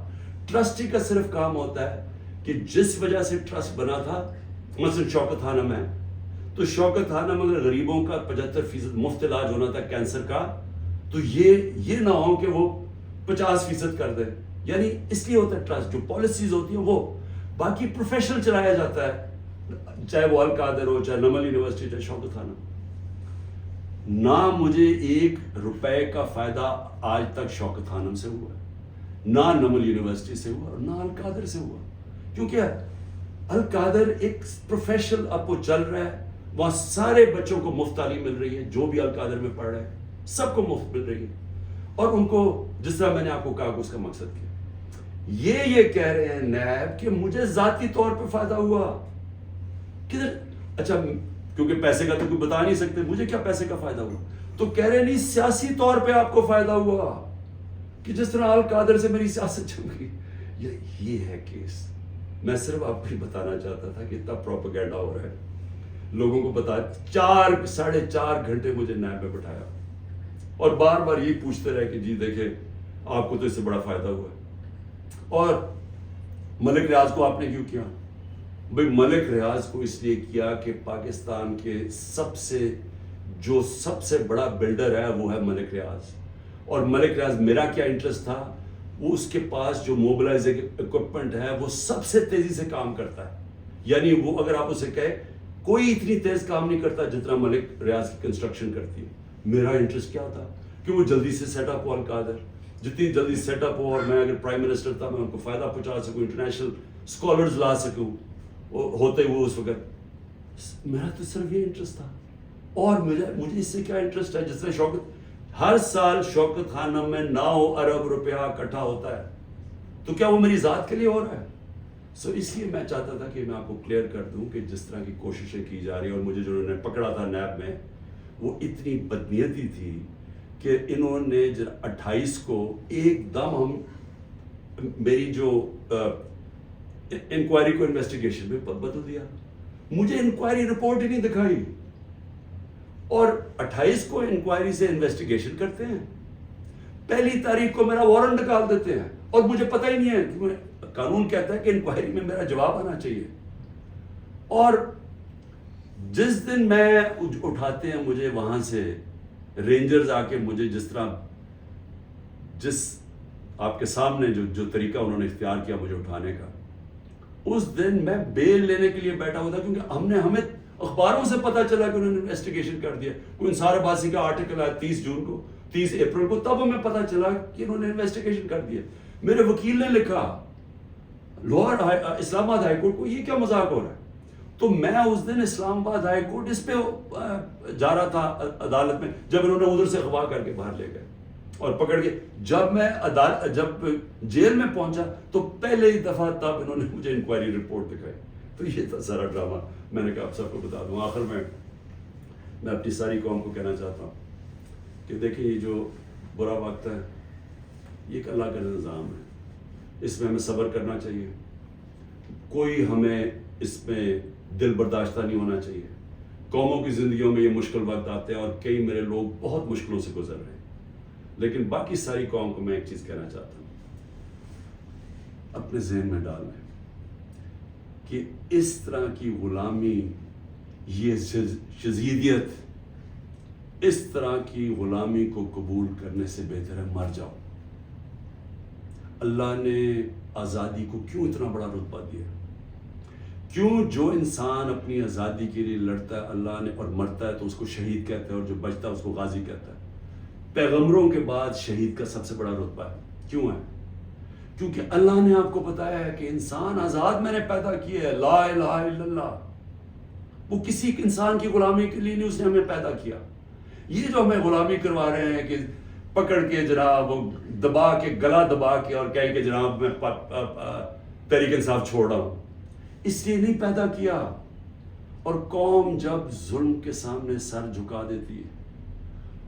ٹرسٹی کا صرف کام ہوتا ہے کہ جس وجہ سے ٹرسٹ بنا تھا, مثلا شوکت خانم ہے, تو شوکت خانم اگر غریبوں کا 75% مفت علاج ہونا تھا کینسر کا, تو یہ نہ ہو کہ وہ 50% کر دے. یعنی اس لیے ہوتا ہے ٹرسٹ, جو پالیسیز ہوتی ہیں وہ. باقی پروفیشنل چلایا جاتا ہے, چاہے وہ القادر ہو, چاہے نمل یونیورسٹی, چاہے شوکت خانم. نہ مجھے 1 روپے کا فائدہ آج تک شوکت خانم سے ہوا ہے, نہ نمل یونیورسٹی سے ہوا, اور نہ القادر سے ہوا. کیونکہ القادر ایک پروفیشنل اب وہ چل رہا ہے, وہاں سارے بچوں کو مفت تعلیم مل رہی ہے, جو بھی القادر میں پڑھ رہے ہیں سب کو مفت مل رہی ہے. اور ان کو جس طرح میں نے آپ کو کہا کہ اس کا مقصد کیا, یہ کہہ رہے ہیں نیب کہ مجھے ذاتی طور پہ فائدہ ہوا. کدھر؟ اچھا کیونکہ پیسے کا تو کوئی بتا نہیں سکتے, مجھے کیا پیسے کا فائدہ ہوا؟ تو کہہ رہے نہیں, سیاسی طور پہ آپ کو فائدہ ہوا, کہ جس طرح القادر سے میری سیاست چل گئی. یہ ہے کیس. میں صرف آپ کو بتانا چاہتا تھا کہ اتنا پروپیگنڈا ہو رہا ہے, لوگوں کو بتا. 4.5 گھنٹے مجھے نیب میں بٹھایا, اور بار بار یہی پوچھتے رہے کہ جی دیکھیں آپ کو تو اس سے بڑا فائدہ ہوا ہے. اور ملک ریاض کو آپ نے کیوں کیا؟ بھئی ملک ریاض کو اس لیے کیا کہ پاکستان کے سب سے بڑا بلڈر ہے وہ ہے ملک ریاض. اور ملک ریاض میرا کیا انٹرسٹ تھا, وہ اس کے پاس جو موبلائزنگ ایکوپمنٹ ہے وہ سب سے تیزی سے کام کرتا ہے. یعنی وہ اگر آپ اسے کہے کوئی اتنی تیز کام نہیں کرتا جتنا ملک ریاض کی کنسٹرکشن کرتی ہے. میرا انٹرسٹ کیا تھا کہ وہ جلدی سے سیٹ اپ ہو القادر, جتنی جلدی سیٹ اپ ہو, اور میں اگر پرائم منسٹر تھا میں ان کو فائدہ پہنچا سکوں, انٹرنیشنل اسکالرز لا سکوں ہوتے وہ اس وقت. میرا تو صرف یہ انٹرسٹ تھا. اور مجھے اس سے کیا انٹرسٹ ہے, جس طرح ہر سال شوکت خانم میں 9 ارب روپیہ اکٹھا ہوتا ہے, تو کیا وہ میری ذات کے لیے ہو رہا ہے؟ اس لیے میں چاہتا تھا کہ میں آپ کو کلیئر کر دوں کہ جس طرح کی کوششیں کی جا رہی ہیں, اور مجھے جو انہوں نے پکڑا تھا نیب میں وہ اتنی بدنیتی تھی کہ انہوں نے 28 کو ایک دم میری جو انکوائری کو انویسٹیگیشن میں بدل دیا. مجھے انکوائری رپورٹ ہی نہیں دکھائی, اور 28 کو انکوائری سے انویسٹیگیشن کرتے ہیں, 1 تاریخ کو میرا وارنٹ نکال دیتے ہیں, اور مجھے پتہ ہی نہیں ہے کہ قانون کہتا ہے کہ انکوائری میں میرا جواب آنا چاہیے. اور جس دن میں اٹھاتے ہیں مجھے وہاں سے رینجرز آ کے مجھے جس آپ کے سامنے جو طریقہ انہوں نے اختیار کیا مجھے اٹھانے کا, اس دن میں بیل لینے کے لیے بیٹھا ہوا تھا, کیونکہ ہمیں اخباروں سے پتا چلا کہ انہوں نے انویسٹیگیشن کر دیا. کوئی انصار عباسی کا آرٹیکل آیا 30 اپریل کو, تب ہمیں پتا چلا کہ انہوں نے انویسٹیگیشن کر دیا. میرے وکیل نے لکھا لاہور اسلام آباد ہائی کورٹ کو, یہ کیا مذاق ہو رہا ہے. تو میں اس دن اسلام آباد ہائی کورٹ اس پہ جا رہا تھا عدالت میں, جب انہوں نے ادھر سے اغوا کر کے باہر لے گئے اور پکڑ کے. جب میں جب جیل میں پہنچا تو پہلے ہی دفعہ تب انہوں نے مجھے انکوائری رپورٹ دکھائی. تو یہ تھا سارا ڈرامہ. میں نے کہا آپ سب کو بتا دوں. آخر میں اپنی ساری قوم کو کہنا چاہتا ہوں کہ دیکھیں یہ جو برا وقت ہے یہ ایک اللہ کا نظام ہے, اس میں ہمیں صبر کرنا چاہیے. کوئی ہمیں اس میں دل برداشتہ نہیں ہونا چاہیے. قوموں کی زندگیوں میں یہ مشکل وقت آتے ہیں, اور کئی میرے لوگ بہت مشکلوں سے گزر رہے ہیں, لیکن باقی ساری قوم کو میں ایک چیز کہنا چاہتا ہوں, اپنے ذہن میں ڈال لیں کہ اس طرح کی غلامی, یہ شذیدیت, اس طرح کی غلامی کو قبول کرنے سے بہتر ہے مر جاؤ. اللہ نے آزادی کو کیوں اتنا بڑا رتبہ دیا؟ کیوں جو انسان اپنی آزادی کے لیے لڑتا ہے اللہ نے اور مرتا ہے تو اس کو شہید کہتا ہے, اور جو بچتا ہے اس کو غازی کہتا ہے. پیغمبروں کے بعد شہید کا سب سے بڑا رتبہ ہے. کیوں ہے؟ کیونکہ اللہ نے آپ کو بتایا ہے کہ انسان آزاد میں نے پیدا کیا ہے, لا الہ الا اللہ. وہ کسی انسان کی غلامی کے لیے نہیں, اس نے ہمیں پیدا کیا. یہ جو ہمیں غلامی کروا رہے ہیں کہ پکڑ کے جناب وہ دبا کے, گلا دبا کے, اور کہیں کہ جناب میں تحریک انصاف چھوڑ رہا ہوں, اس لیے نہیں پیدا کیا. اور قوم جب ظلم کے سامنے سر جھکا دیتی ہے،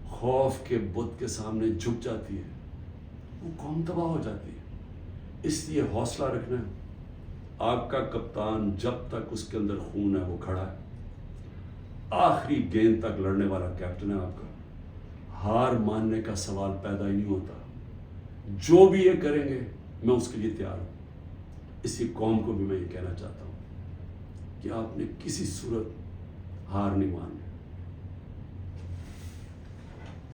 خوف کے بت کے سامنے جھک جاتی ہے، وہ قوم تباہ ہو جاتی ہے۔ اس لیے حوصلہ رکھنا ہے۔ آپ کا کپتان جب تک اس کے اندر خون ہے وہ کھڑا ہے، آخری گیند تک لڑنے والا کیپٹن ہے آپ کا۔ ہار ماننے کا سوال پیدا ہی نہیں ہوتا۔ جو بھی یہ کریں گے میں اس کے لیے تیار ہوں۔ اسی قوم کو بھی میں یہ کہنا چاہتا ہوں کہ آپ نے کسی صورت ہار نہیں ماننی۔